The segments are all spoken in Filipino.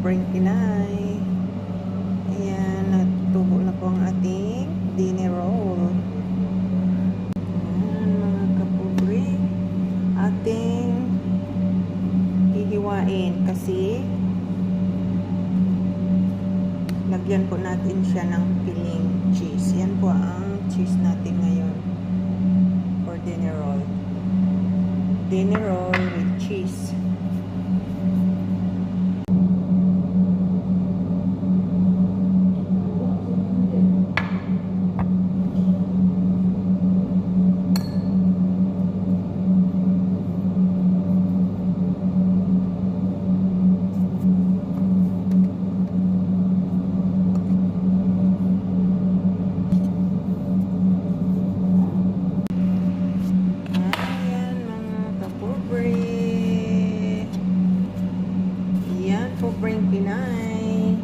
Pobreng Pinay. Ayan, natutubo na po ang ating dinner roll. Ayan, mga kapobre, ating hihiwain kasi lagyan po natin siya ng piling cheese. Yan po ang cheese natin ngayon for dinner roll. Dinner roll with cheese. Pobreng Pinay.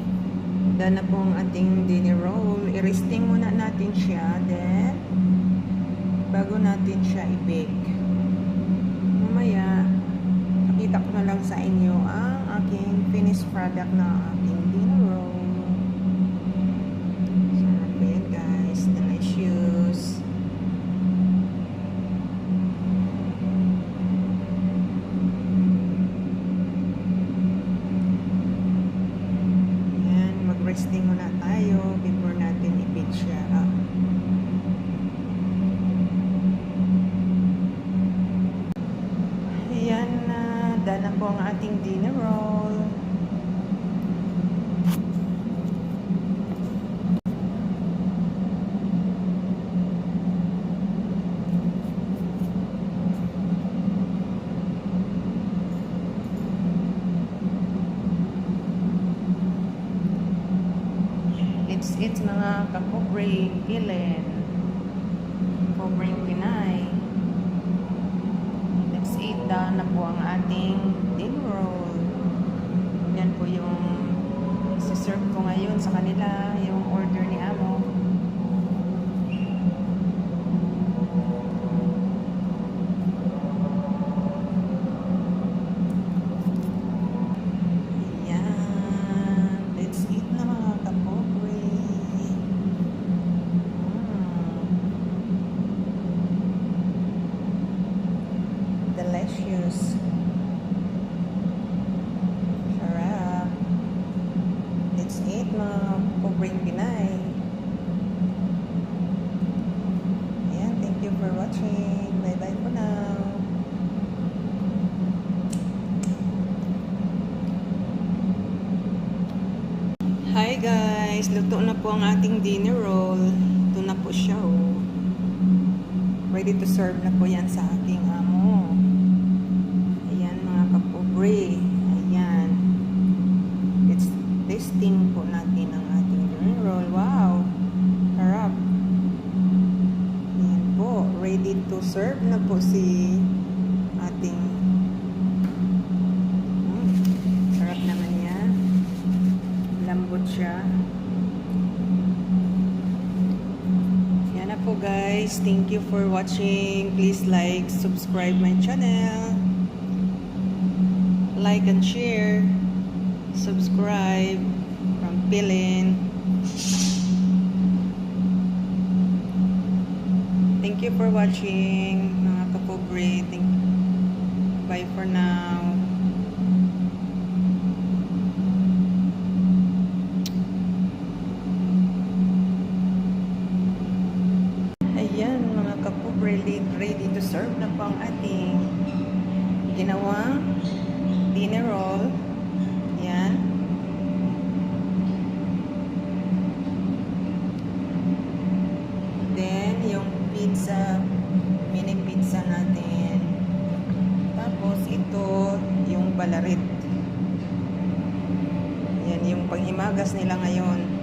Dahil na po ang ating dinner roll. I-resting muna natin siya. Then, bago natin siya i-bake. Mamaya, pakita ko na lang sa inyo ang aking finished product na aking dinner roll. Sarap yan guys. Delicious. Resting muna tayo before natin i-bake siya up. Ayan na, dahil na po ang ating dinner roll. It's mga kapobre Pilin, Pobreng Pinay. Let's eat down na po ang ating dinner roll. Yan po yung isi-serve ko ngayon sa kanila, yung order ni Amo. Delicious. Sarap. Let's eat mga Pobreng Pinay. Ayan, thank you for watching. Bye-bye for now. Hi guys! Luto na po ang ating dinner roll. Ito na po siya oh. Ready to serve na po yan sa aking amo. Ayan. It's tasting po natin ang ating dinner roll. Wow! Sarap. Ayan po. Ready to serve na po si ating sarap naman yan. Lambot siya. Yan na po guys. Thank you for watching. Please like, subscribe my channel. Like and share, subscribe from Pilin. Thank you for watching mga kapobre. Bye for now. Ayan mga kapobre, ready to serve na po ang ating ginawang dinner roll. Yan. Then, yung pizza, mini pizza natin. Tapos, ito, yung balarit. Yan, yung panghimagas nila ngayon.